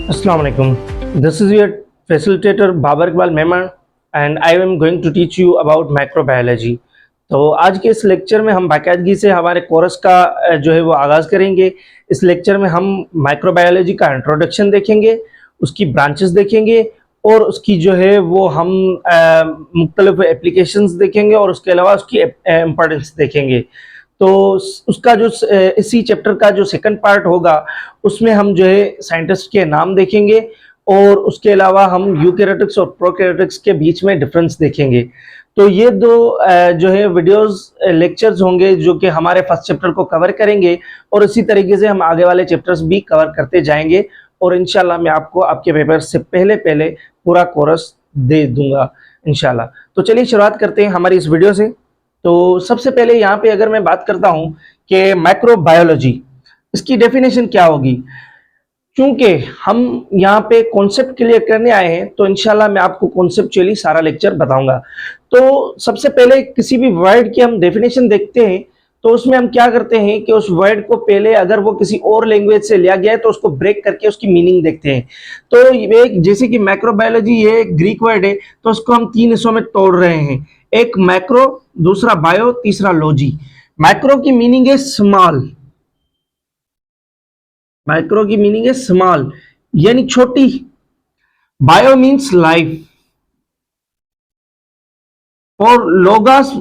Assalamu alaikum. This is your facilitator Babar Iqbal Memon and I am going to teach you about microbiology. तो आज के इस lecture में हम बाकायदगी से हमारे कोर्स का जो है वो आगाज़ करेंगे। इस लेक्चर में हम माइक्रोबायोलॉजी का इंट्रोडक्शन देखेंगे, उसकी ब्रांचेस देखेंगे और उसकी जो है वो हम मुख्तलिफ एप्लीकेशंस देखेंगे और उसके अलावा उसकी इम्पोर्टेंस देखेंगे। तो उसका जो इसी चैप्टर का जो सेकंड पार्ट होगा उसमें हम जो है साइंटिस्ट के नाम देखेंगे और उसके अलावा हम यूकैरियोटिक्स और प्रोकैरियोटिक्स के बीच में डिफरेंस देखेंगे। तो ये दो जो है वीडियोस लेक्चर्स होंगे जो कि हमारे फर्स्ट चैप्टर को कवर करेंगे और इसी तरीके से हम आगे वाले चैप्टर्स भी कवर करते जाएंगे और इंशाल्लाह मैं आपको आपके पेपर से पहले पहले पूरा कोर्स दे दूंगा इंशाल्लाह। तो चलिए शुरुआत करते हैं हमारी इस वीडियो से। तो सबसे पहले यहाँ पे अगर मैं बात करता हूँ कि माइक्रोबायोलॉजी इसकी डेफिनेशन क्या होगी, क्योंकि हम यहाँ पे कॉन्सेप्ट क्लियर करने आए हैं तो इंशाल्लाह मैं आपको कॉन्सेप्चुअली सारा लेक्चर बताऊंगा। तो सबसे पहले किसी भी वर्ड की हम डेफिनेशन देखते हैं तो उसमें हम क्या करते हैं कि उस वर्ड को पहले अगर वो किसी और लैंग्वेज से लिया गया है तो उसको ब्रेक करके उसकी मीनिंग देखते हैं। तो ये जैसे कि माइक्रोबायोलॉजी ये ग्रीक वर्ड है तो उसको हम तीन हिस्सों में तोड़ रहे हैं, एक मैक्रो, दूसरा बायो, तीसरा लॉजी। मैक्रो की मीनिंग है स्मॉल, माइक्रो की मीनिंग है स्मॉल यानी छोटी। बायो मीन्स लाइफ और लोगास,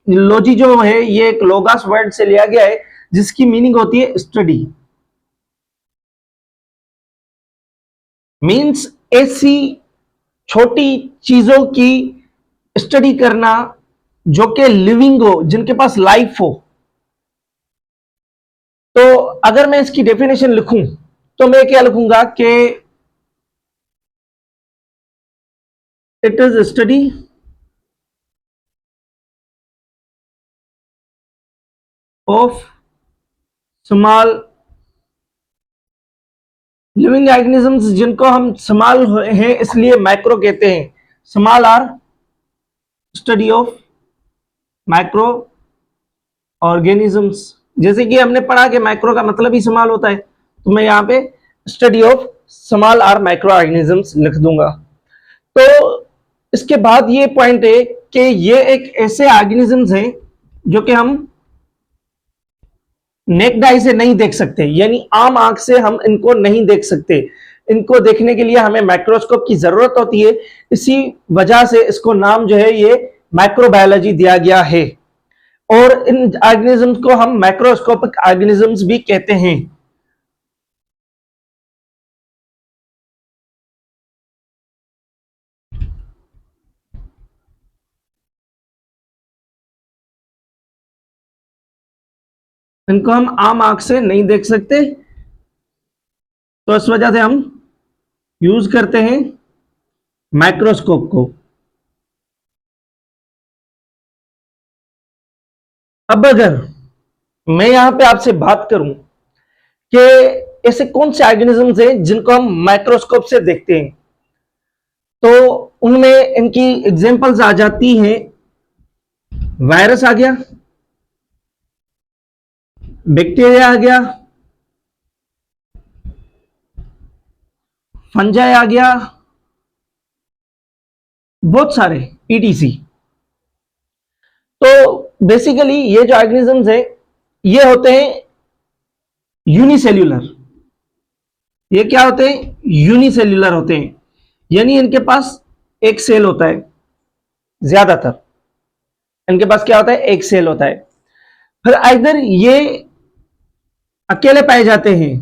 लॉजी जो है ये एक लोगास वर्ड से लिया गया है जिसकी मीनिंग होती है स्टडी। मीन्स ऐसी छोटी चीजों की स्टडी करना जो कि लिविंग हो, जिनके पास लाइफ हो। तो अगर मैं इसकी डेफिनेशन लिखूं तो मैं क्या लिखूंगा कि it is study of small living organisms, जिनको हम स्मॉल हैं इसलिए माइक्रो कहते हैं। Small or study of microorganisms. जैसे कि हमने पढ़ा कि माइक्रो का मतलब ही स्मॉल होता है तो मैं यहाँ पे study of small or microorganisms लिख दूंगा। तो इसके बाद ये पॉइंट है कि ये एक ऐसे ऑर्गेनिजम्स हैं जो कि हम नेक्ड आई से नहीं देख सकते, यानी आम आंख से हम इनको नहीं देख सकते। इनको देखने के लिए हमें माइक्रोस्कोप की जरूरत होती है। इसी वजह से इसको नाम जो है ये माइक्रोबायोलॉजी दिया गया है और इन ऑर्गेनिजम्स को हम माइक्रोस्कोपिक ऑर्गेनिजम्स भी कहते हैं। इनको हम आम आंख से नहीं देख सकते तो इस वजह से हम यूज करते हैं माइक्रोस्कोप को। अब अगर मैं यहां पे आपसे बात करूं कि ऐसे कौन से ऑर्गेनिजम्स हैं जिनको हम माइक्रोस्कोप से देखते हैं तो उनमें इनकी एग्जांपल्स आ जाती हैं। वायरस आ गया, बैक्टीरिया आ गया, फंजाई आ गया, बहुत सारे ईटीसी। तो बेसिकली ये जो ऑर्गेनिजम्स हैं ये होते हैं यूनिसेल्यूलर। ये क्या होते हैं? यूनिसेल्यूलर होते हैं, यानी इनके पास एक सेल होता है। ज्यादातर इनके पास क्या होता है? एक सेल होता है। फिर इधर ये अकेले पाए जाते हैं,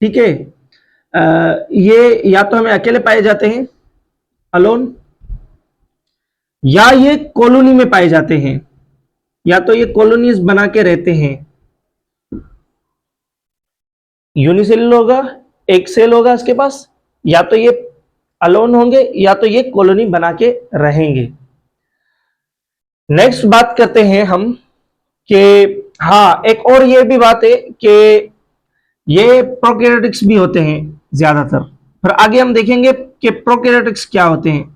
ठीक है। ये या तो हमें अकेले पाए जाते हैं अलोन, या ये कॉलोनी में पाए जाते हैं, या तो ये कॉलोनीज बना के रहते हैं। यूनिसेलुलर होगा, एक सेल होगा इसके पास, या तो ये अलोन होंगे या तो ये कॉलोनी बना के रहेंगे। नेक्स्ट बात करते हैं हम कि हाँ एक और ये भी बात है कि ये प्रोकैरियोटिक्स भी होते हैं ज्यादातर। फिर आगे हम देखेंगे कि प्रोकैरियोटिक्स क्या होते हैं।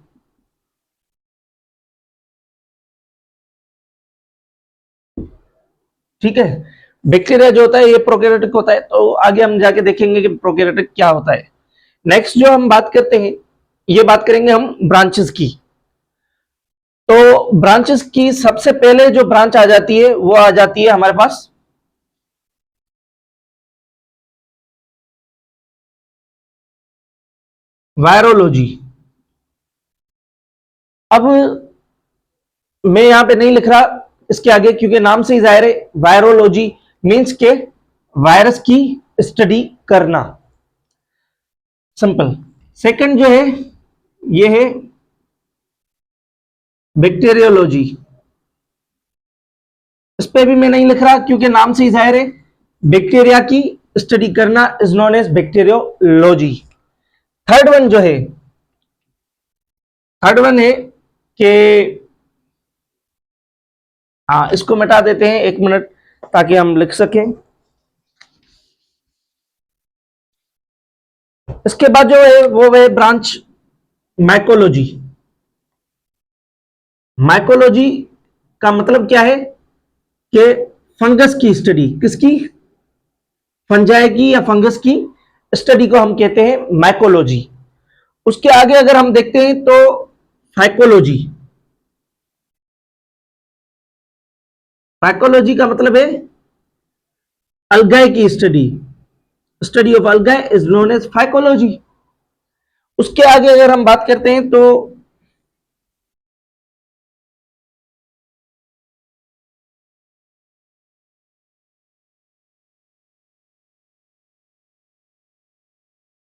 ठीक है, बैक्टीरिया जो होता है ये प्रोकैरियोटिक होता है, तो आगे हम जाके देखेंगे कि प्रोकैरियोटिक क्या होता है। नेक्स्ट जो हम बात करते हैं, ये बात करेंगे हम ब्रांचेस की। तो ब्रांचेस की सबसे पहले जो ब्रांच आ जाती है वो आ जाती है हमारे पास वायरोलॉजी। अब मैं यहां पे नहीं लिख रहा इसके आगे, क्योंकि नाम से ही जाहिर है, वायरोलॉजी मींस के वायरस की स्टडी करना, सिंपल। सेकंड जो है ये है बैक्टीरियोलॉजी। इस पे भी मैं नहीं लिख रहा क्योंकि नाम से ही जाहिर है, बैक्टीरिया की स्टडी करना is known as bacteriology. Third one है कि हाँ, इसको मिटा देते हैं 1 मिनट ताकि हम लिख सकें। इसके बाद जो है वो है ब्रांच माइकोलॉजी। माइकोलॉजी का मतलब क्या है कि फंगस की स्टडी, किसकी? फंजाई की या फंगस की स्टडी को हम कहते हैं माइकोलॉजी। उसके आगे अगर हम देखते हैं तो फाइकोलॉजी। फाइकोलॉजी का मतलब है अलगाई की study, study of algae is known as phycology. उसके आगे अगर हम बात करते हैं तो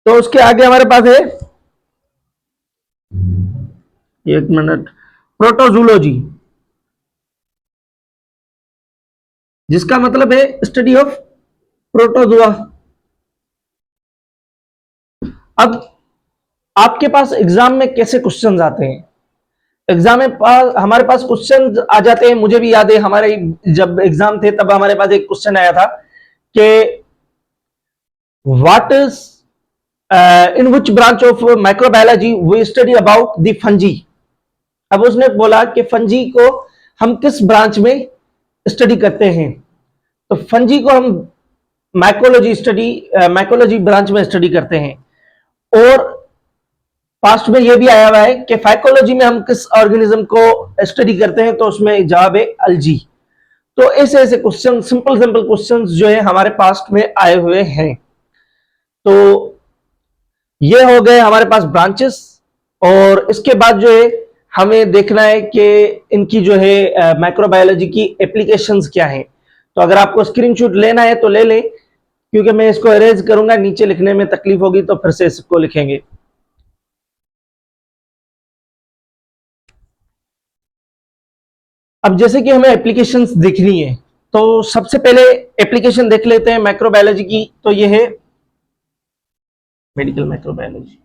उसके आगे हमारे पास है, 1 मिनट, प्रोटोजूलॉजी, जिसका मतलब है स्टडी ऑफ प्रोटोजुआ। अब आपके पास एग्जाम में कैसे क्वेश्चंस आते हैं? एग्जाम में हमारे पास क्वेश्चन आ जाते हैं। मुझे भी याद है हमारे जब एग्जाम थे तब हमारे पास एक क्वेश्चन आया था कि what is in which branch of microbiology we study about the fungi. अब उसने बोला कि फंजी को हम किस ब्रांच में स्टडी करते हैं, तो फंजी को हम माइकोलॉजी ब्रांच में स्टडी करते हैं। और पास्ट में यह भी आया हुआ है कि फाइकोलॉजी में हम किस ऑर्गेनिज्म को स्टडी करते हैं, तो उसमें जवाब है अल्जी। तो ऐसे ऐसे क्वेश्चन, सिंपल सिंपल क्वेश्चन जो है हमारे पास्ट में आए हुए हैं। तो ये हो गए हमारे पास ब्रांचेस। और इसके बाद जो है हमें देखना है कि इनकी जो है माइक्रोबायोलॉजी की एप्लीकेशंस क्या हैं। तो अगर आपको स्क्रीनशॉट लेना है तो ले लें, क्योंकि मैं इसको अरेंज करूंगा, नीचे लिखने में तकलीफ होगी तो फिर से इसको लिखेंगे। अब जैसे कि हमें एप्लीकेशंस देखनी है, तो सबसे पहले एप्लीकेशन देख लेते हैं माइक्रोबायोलॉजी की। तो ये है मेडिकल माइक्रोबायोलॉजी।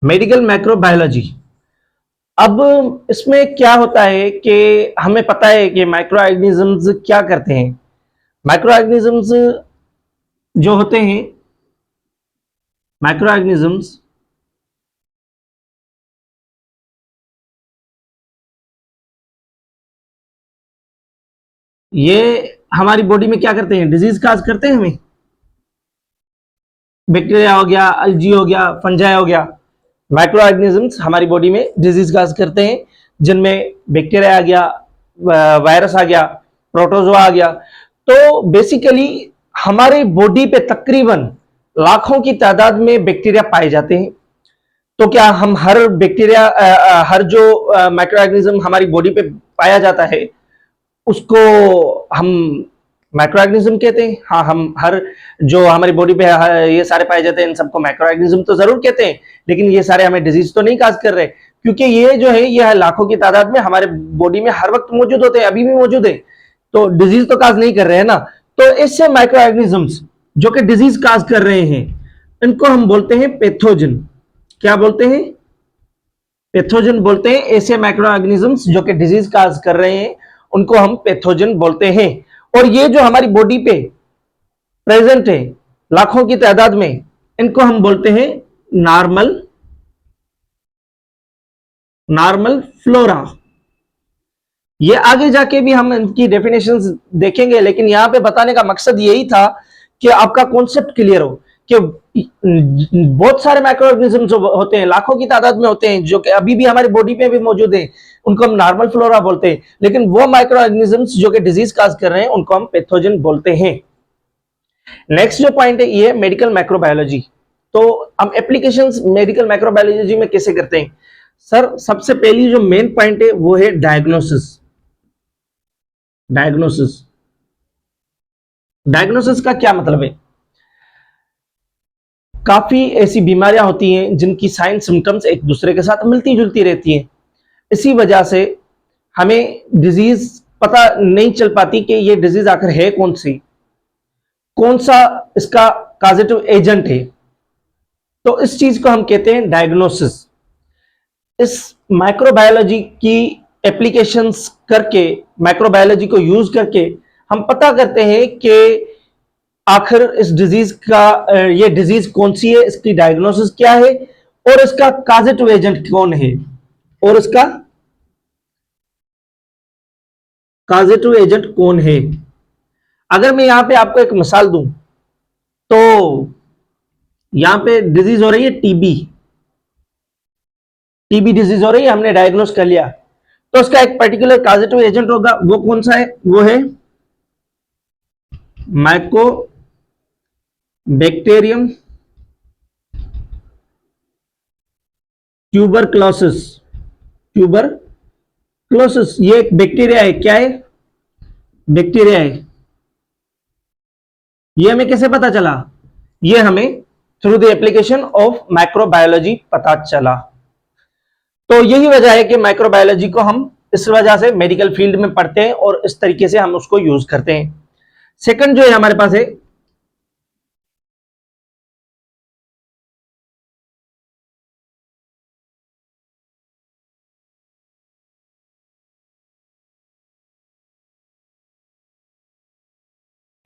Medical microbiology. अब इसमें क्या होता है कि हमें पता है कि माइक्रो ऑर्गेनिजम्स क्या करते हैं। माइक्रो ऑर्गेनिजम्स जो होते हैं, माइक्रो ऑर्गेनिजम्स ये हमारी बॉडी में क्या करते हैं? डिजीज काज करते हैं हमें। बैक्टीरिया हो गया, अल्जी हो गया, फंजाई हो गया, माइक्रो ऑर्गेनिजम्स हमारी बॉडी में डिजीज काज करते हैं, जिनमें बैक्टीरिया आ गया, वायरस आ गया, प्रोटोजोआ आ गया। तो बेसिकली हमारे बॉडी पे तकरीबन लाखों की तादाद में बैक्टीरिया पाए जाते हैं। तो क्या हम हर बैक्टीरिया, हर जो माइक्रो ऑर्गेनिज्म हमारी बॉडी पे पाया जाता है उसको हम माइक्रो ऑर्गेनिज्म कहते हैं? हाँ, हम हर जो हमारी बॉडी पे ये सारे पाए जाते हैं इन सबको माइक्रो ऑर्गेनिज्म तो जरूर कहते हैं, लेकिन ये सारे हमें डिजीज तो नहीं काज कर रहे, क्योंकि ये जो है ये लाखों की तादाद में हमारे बॉडी में हर वक्त मौजूद होते हैं, अभी भी मौजूद है, तो डिजीज तो काज नहीं कर रहे हैं ना। तो ऐसे माइक्रो ऑर्गेनिजम्स जो कि डिजीज काज कर रहे हैं, इनको हम बोलते हैं पैथोजन। क्या बोलते हैं? पैथोजन बोलते हैं। ऐसे माइक्रो ऑर्गेनिजम्स जो कि डिजीज काज कर रहे हैं उनको हम पैथोजन बोलते हैं। और ये जो हमारी बॉडी पे प्रेजेंट है, लाखों की तादाद में, इनको हम बोलते हैं नॉर्मल फ्लोरा। ये आगे जाके भी हम इनकी डेफिनेशंस देखेंगे, लेकिन यहां पे बताने का मकसद यही था कि आपका कॉन्सेप्ट क्लियर हो कि बहुत सारे माइक्रो ऑर्गेनिजम्स होते हैं, लाखों की तादाद में होते हैं, जो कि अभी भी हमारी बॉडी में भी मौजूद हैं, उनको हम नॉर्मल फ्लोरा बोलते हैं। लेकिन वो माइक्रो ऑर्गेनिजम्स जो कि डिजीज काज कर रहे हैं, उनको हम पैथोजन बोलते हैं। नेक्स्ट जो पॉइंट है ये मेडिकल माइक्रोबायोलॉजी। तो हम एप्लीकेशंस मेडिकल माइक्रोबायोलॉजी में कैसे करते हैं? सर, सबसे पहली जो मेन पॉइंट है वो है डायग्नोसिस। डायग्नोसिस डायग्नोसिस का क्या मतलब है? काफी ऐसी बीमारियां होती हैं जिनकी साइन सिम्टम्स एक दूसरे के साथ मिलती जुलती रहती हैं। इसी वजह से हमें डिजीज पता नहीं चल पाती कि ये डिजीज आखिर है कौन सी, कौन सा इसका काजेटिव एजेंट है। तो इस चीज को हम कहते हैं डायग्नोसिस। इस माइक्रोबायोलॉजी की एप्लीकेशंस करके, माइक्रोबायोलॉजी को यूज करके हम पता करते हैं कि आखिर इस डिजीज का ये डिजीज कौन सी है, इसकी डायग्नोसिस क्या है, और इसका काजेटिव एजेंट कौन है, और इसका काजेटिव एजेंट कौन है। अगर मैं यहां पे आपको एक मिसाल दूं, तो यहां पे डिजीज हो रही है टीबी। टीबी डिजीज हो रही है, हमने डायग्नोस कर लिया, तो उसका एक पर्टिकुलर काजेटिव एजेंट होगा। वो कौन सा है? वो है माइको बैक्टीरियम ट्यूबरक्लोसिस। ट्यूबरक्लोसिस ये एक बैक्टीरिया है। क्या है? बैक्टीरिया है। ये हमें कैसे पता चला? ये हमें through the application of microbiology पता चला। तो यही वजह है कि माइक्रोबायोलॉजी को हम इस वजह से मेडिकल फील्ड में पढ़ते हैं और इस तरीके से हम उसको यूज करते हैं। सेकंड जो है हमारे पास है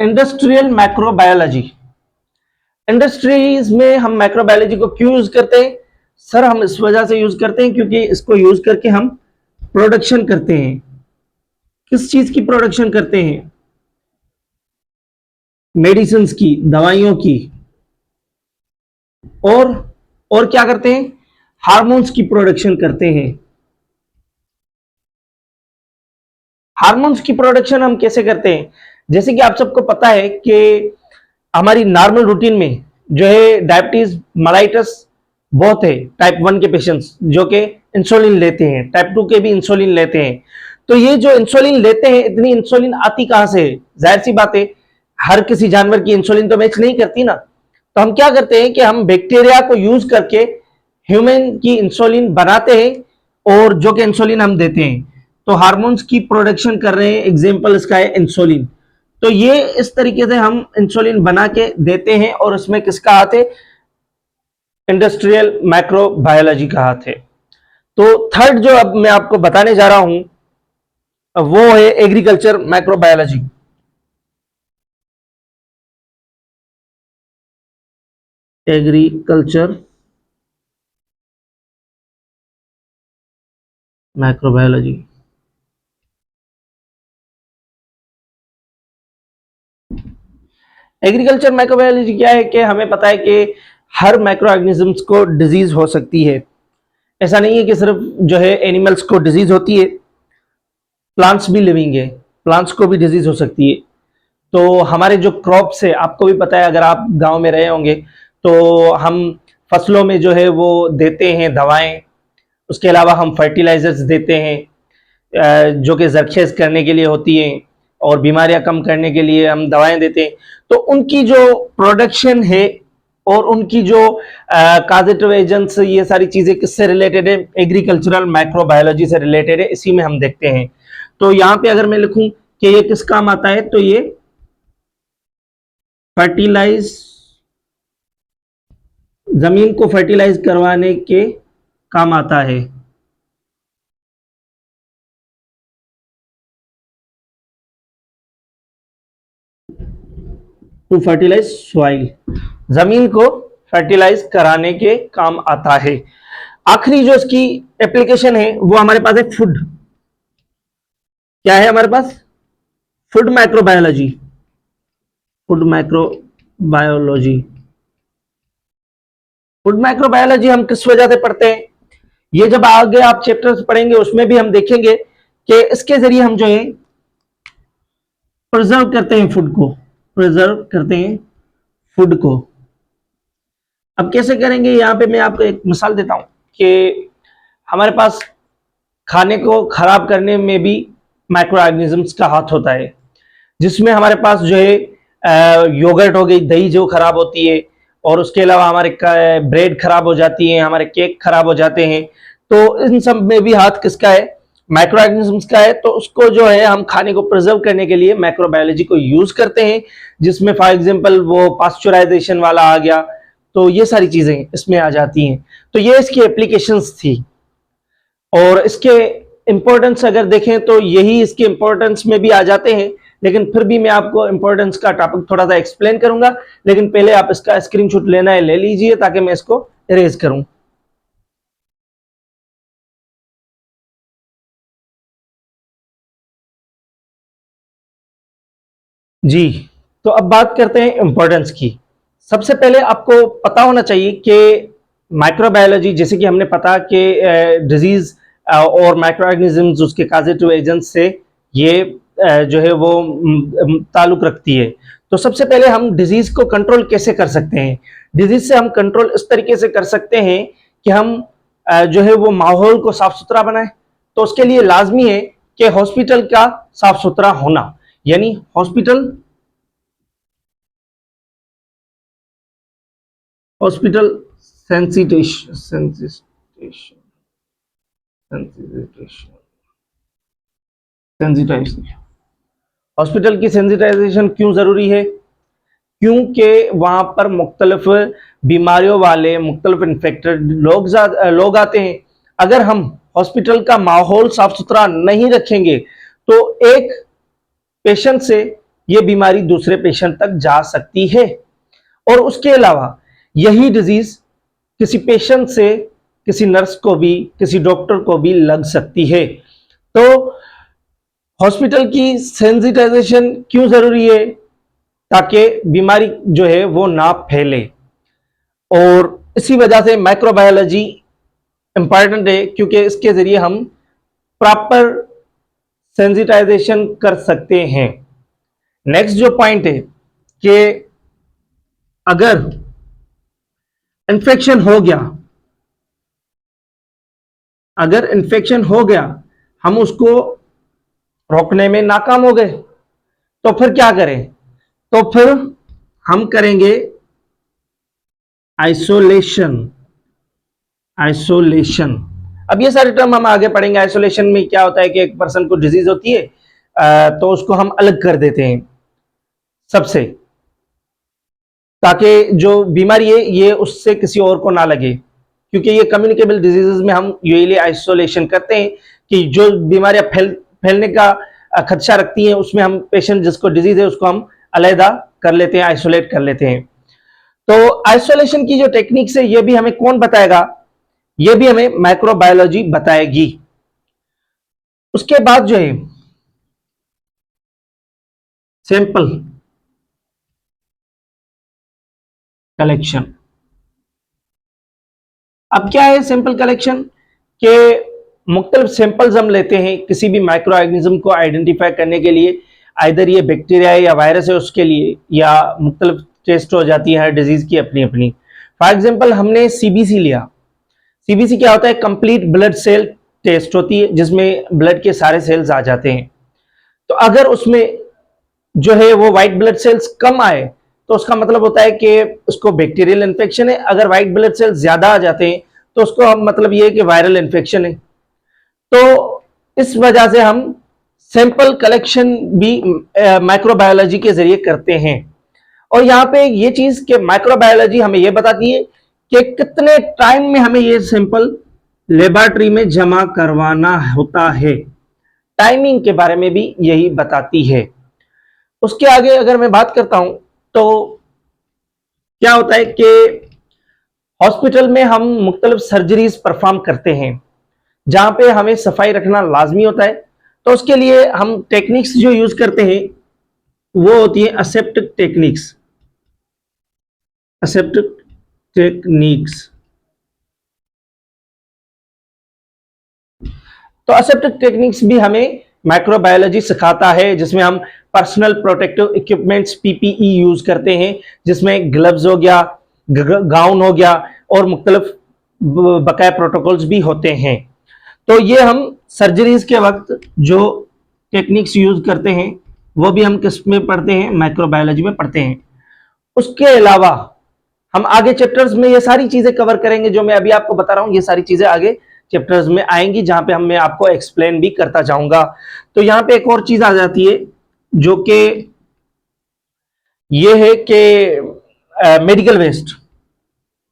इंडस्ट्रियल माइक्रोबायोलॉजी। इंडस्ट्रीज में हम माइक्रोबायोलॉजी को क्यों यूज करते हैं? सर, हम इस वजह से यूज करते हैं क्योंकि इसको यूज करके हम प्रोडक्शन करते हैं। किस चीज की प्रोडक्शन करते हैं? मेडिसिन की, दवाइयों की। और और क्या करते हैं? हार्मोन्स की प्रोडक्शन करते हैं। हार्मोन्स की प्रोडक्शन हम कैसे करते हैं? जैसे कि आप सबको पता है कि हमारी नॉर्मल रूटीन में जो है डायबिटीज मलाइटस बहुत है, टाइप 1 के पेशेंट्स जो कि इंसुलिन लेते हैं, टाइप 2 के भी इंसुलिन लेते हैं। तो ये जो इंसुलिन लेते हैं, इतनी इंसुलिन आती कहां से? जाहिर सी बात है, हर किसी जानवर की इंसुलिन तो मैच नहीं करती ना। तो हम क्या करते हैं कि हम बैक्टीरिया को यूज करके ह्यूमन की इंसुलिन बनाते हैं, और जो कि इंसुलिन हम देते हैं। तो हार्मोन्स की प्रोडक्शन कर रहे हैं, एग्जाम्पल इसका है इंसुलिन। तो ये इस तरीके से हम इंसुलिन बना के देते हैं, और इसमें किसका हाथ है? इंडस्ट्रियल माइक्रोबायोलॉजी का हाथ है। तो थर्ड जो अब मैं आपको बताने जा रहा हूं वो है agriculture microbiology. Agriculture microbiology. Agriculture microbiology क्या है कि हमें पता है कि हर माइक्रो ऑर्गेनिजम्स को डिजीज हो सकती है। ऐसा नहीं है कि सिर्फ जो है एनिमल्स को डिजीज होती है, प्लांट्स भी लिविंग है, प्लांट्स को भी डिजीज हो सकती है। तो हमारे जो क्रॉप्स है, आपको भी पता है, अगर आप गांव में रहे होंगे, तो हम फसलों में जो है वो देते हैं दवाएं। उसके अलावा हम फर्टिलाइजर्स देते हैं, जो कि जरखेज करने के लिए होती हैं, और बीमारियां कम करने के लिए हम दवाएं देते हैं। तो उनकी जो प्रोडक्शन है और उनकी जो काजेटिव एजेंट्स, ये सारी चीजें किससे रिलेटेड है? एग्रीकल्चरल माइक्रोबायोलॉजी से रिलेटेड है, इसी में हम देखते हैं। तो यहाँ पे अगर मैं लिखूं कि ये किस काम आता है, तो ये फर्टिलाइज, जमीन को फर्टिलाइज करवाने के काम आता है। टू फर्टिलाइज सॉइल, जमीन को फर्टिलाइज कराने के काम आता है। आखिरी जो इसकी एप्लीकेशन है वो हमारे पास है फूड। क्या है हमारे पास? Food microbiology. Food microbiology, food microbiology हम किस वजह से पढ़ते हैं? ये जब आगे आप चैप्टर्स पढ़ेंगे उसमें भी हम देखेंगे कि इसके जरिए हम जो है प्रिजर्व करते हैं फूड को, प्रिजर्व करते हैं फूड को। अब कैसे करेंगे? यहां पे मैं आपको एक मिसाल देता हूं कि हमारे पास खाने को खराब करने में भी माइक्रो ऑर्गेनिजम्स का हाथ होता है, जिसमें हमारे पास जो है योगर्ट हो गई, दही जो खराब होती है, और उसके अलावा हमारे ब्रेड खराब हो जाती है, हमारे केक खराब हो जाते हैं। तो इन सब में भी हाथ किसका है? माइक्रो ऑर्गेनिजम्स का है। तो उसको जो है हम खाने को प्रिजर्व करने के लिए माइक्रोबायोलॉजी को यूज करते हैं, जिसमें फॉर एग्जांपल वो पास्चुराइजेशन वाला आ गया, तो ये सारी चीजें इसमें आ जाती हैं। तो ये इसकी एप्लीकेशंस थी, और इसके इंपॉर्टेंस अगर देखें तो यही इसके इंपॉर्टेंस में भी आ जाते हैं, लेकिन फिर भी मैं आपको इंपॉर्टेंस का टॉपिक थोड़ा सा एक्सप्लेन करूंगा। लेकिन पहले आप इसका स्क्रीनशॉट लेना है, ले लीजिए, ताकि मैं इसको इरेज करूं। जी, तो अब बात करते हैं इंपॉर्टेंस की। सबसे पहले आपको पता होना चाहिए कि माइक्रोबायोलॉजी, जैसे कि हमने पता कि डिजीज और माइक्रो ऑर्गेनिजम्स उसके काजेटिव एजेंट्स से ये जो है वो ताल्लुक रखती है। तो सबसे पहले हम डिजीज को कंट्रोल कैसे कर सकते हैं? डिजीज से हम कंट्रोल इस तरीके से कर सकते हैं कि हम जो है वो माहौल को साफ सुथरा बनाएं। तो उसके लिए लाजमी है कि हॉस्पिटल का साफ सुथरा होना, यानी हॉस्पिटल सेंसिटेशन सेंसिटेशन सेंसिटाइजेशन। हॉस्पिटल की सेंसिटाइजेशन क्यों जरूरी है? क्योंकि वहां पर मुख्तलिफ बीमारियों वाले, मुख्तलिफ इन्फेक्टेड लोग आते हैं। अगर हम हॉस्पिटल का माहौल साफ सुथरा नहीं रखेंगे तो एक पेशेंट से ये बीमारी दूसरे पेशेंट तक जा सकती है, और उसके अलावा यही डिजीज किसी पेशेंट से किसी नर्स को भी, किसी डॉक्टर को भी लग सकती है। तो हॉस्पिटल की सेंसिटाइजेशन क्यों जरूरी है? ताकि बीमारी जो है वो ना फैले, और इसी वजह से माइक्रोबायोलॉजी इंपॉर्टेंट है, क्योंकि इसके जरिए हम प्रॉपर सेंसिटाइजेशन कर सकते हैं। नेक्स्ट जो पॉइंट है कि अगर इन्फेक्शन हो गया, अगर इन्फेक्शन हो गया, हम उसको रोकने में नाकाम हो गए, तो फिर क्या करें? तो फिर हम करेंगे आइसोलेशन। आइसोलेशन, अब ये सारे टर्म हम आगे पढ़ेंगे। आइसोलेशन में क्या होता है कि एक पर्सन को डिजीज होती है, तो उसको हम अलग कर देते हैं सबसे, ताकि जो बीमारी है ये उससे किसी और को ना लगे, क्योंकि ये कम्युनिकेबल डिजीजेस में हम यूजुअली आइसोलेशन करते हैं कि जो बीमारियां फैलने का खदशा रखती हैं, उसमें हम पेशेंट जिसको डिजीज है उसको हम अलहदा कर लेते हैं, आइसोलेट कर लेते हैं। तो आइसोलेशन की जो टेक्निक्स है ये भी हमें कौन बताएगा? ये भी हमें माइक्रोबायोलॉजी बताएगी। उसके बाद जो है सैंपल कलेक्शन। अब क्या है सैंपल कलेक्शन? के मुख्तलिफ सैंपल्स हम लेते हैं किसी भी माइक्रो ऑर्गेनिज्म को आइडेंटिफाई करने के लिए, आइदर ये बैक्टीरिया है या वायरस है उसके लिए, या मुख्तलिफ टेस्ट हो जाती है हर डिजीज की अपनी अपनी। फॉर एग्जाम्पल हमने सीबीसी लिया। सीबीसी क्या होता है? कंप्लीट ब्लड सेल टेस्ट होती है, जिसमें ब्लड के सारे सेल्स आ जाते हैं। तो अगर उसमें जो है वो व्हाइट ब्लड सेल्स कम आए तो उसका मतलब होता है कि उसको बैक्टीरियल इन्फेक्शन है। अगर व्हाइट ब्लड सेल्स ज्यादा आ जाते हैं तो उसको हम मतलब ये है कि वायरल इन्फेक्शन है। तो इस वजह से हम सैंपल कलेक्शन भी माइक्रोबायोलॉजी के जरिए करते हैं। और यहाँ पे ये चीज कि माइक्रोबायोलॉजी हमें ये बताती है कि कितने टाइम में हमें ये सैंपल लेबोरेटरी में जमा करवाना होता है। टाइमिंग के बारे में भी यही बताती है। उसके आगे अगर मैं बात करता हूं तो क्या होता है कि हॉस्पिटल में हम मुख्तलिफ सर्जरीज परफॉर्म करते हैं जहां पे हमें सफाई रखना लाजमी होता है। तो उसके लिए हम टेक्निक्स जो यूज करते हैं वो होती है असेप्टिक टेक्निक्स। असेप्टिक टेक्निक्स, तो असेप्टिक टेक्निक्स भी हमें माइक्रोबायोलॉजी सिखाता है, जिसमें हम personal protective equipments PPE use करते हैं, जिसमें ग्लव्स हो गया, गाउन हो गया और मुख्तलिफ बकाया प्रोटोकॉल्स भी होते हैं। तो ये हम सर्जरीज के वक्त जो टेक्निक्स यूज करते हैं वो भी हम किस में पढ़ते हैं, माइक्रोबायोलॉजी में पढ़ते हैं। उसके अलावा हम आगे चैप्टर्स में ये सारी चीजें कवर करेंगे जो मैं अभी आपको बता रहा हूं, ये सारी चीजें आगे चैप्टर्स में आएंगी जहां पे मैं आपको एक्सप्लेन भी करता जाऊंगा। तो यहां पे एक और चीज आ जाती है जो कि ये है कि मेडिकल वेस्ट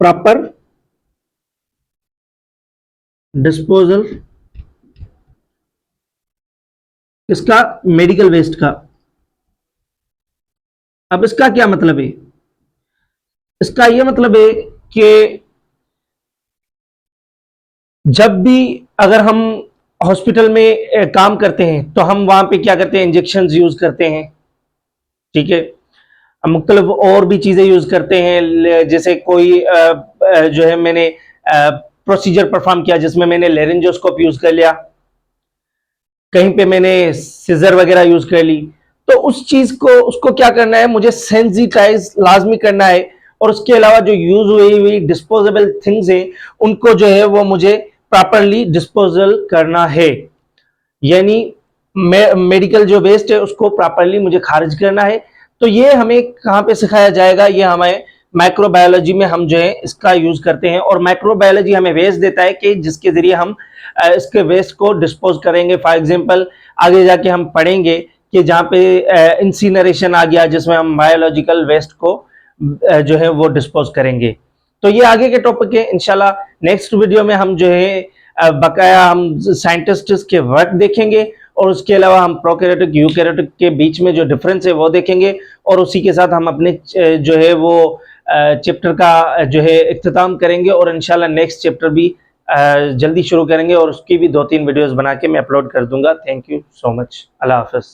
प्रॉपर डिस्पोजल, इसका मेडिकल वेस्ट का। अब इसका क्या मतलब है? इसका यह मतलब है कि जब भी अगर हम हॉस्पिटल में काम करते हैं तो हम वहां पे क्या करते हैं, इंजेक्शन यूज करते हैं, ठीक है। हम मुख्तलिफ और भी चीजें यूज करते हैं, जैसे कोई जो है मैंने प्रोसीजर परफॉर्म किया जिसमें मैंने लेरेंजोस्कोप यूज कर लिया, कहीं पे मैंने सीजर वगैरह यूज कर ली, तो उस चीज को उसको क्या करना है, मुझे सेंसिटाइज लाजमी करना है। और उसके अलावा जो यूज हुई डिस्पोजेबल थिंग्स हैं उनको जो है वो मुझे प्रॉपरली डिस्पोजल करना है, यानी मेडिकल जो वेस्ट है उसको प्रॉपरली मुझे खारिज करना है। तो ये हमें कहाँ पे सिखाया जाएगा, ये हमें माइक्रोबायोलॉजी में हम जो है इसका यूज करते हैं। और माइक्रोबायोलॉजी हमें वेस्ट देता है कि जिसके जरिए हम इसके वेस्ट को डिस्पोज करेंगे। फॉर एग्जांपल आगे जाके हम पढ़ेंगे कि जहाँ पे इंसिनरेशन आ गया जिसमें हम बायोलॉजिकल वेस्ट को जो है वो डिस्पोज करेंगे। तो ये आगे के टॉपिक है, इंशाल्लाह नेक्स्ट वीडियो में हम जो है बकाया हम साइंटिस्ट के वर्क देखेंगे और उसके अलावा हम प्रोकैरियोटिक यूकैरियोटिक के बीच में जो डिफरेंस है वो देखेंगे। और उसी के साथ हम अपने जो है वो चैप्टर का जो है इख्तिताम करेंगे और इंशाल्लाह नेक्स्ट चैप्टर भी जल्दी शुरू करेंगे और उसकी भी 2-3 वीडियोस बना के मैं अपलोड कर दूंगा। Thank you so much. Allah Hafiz.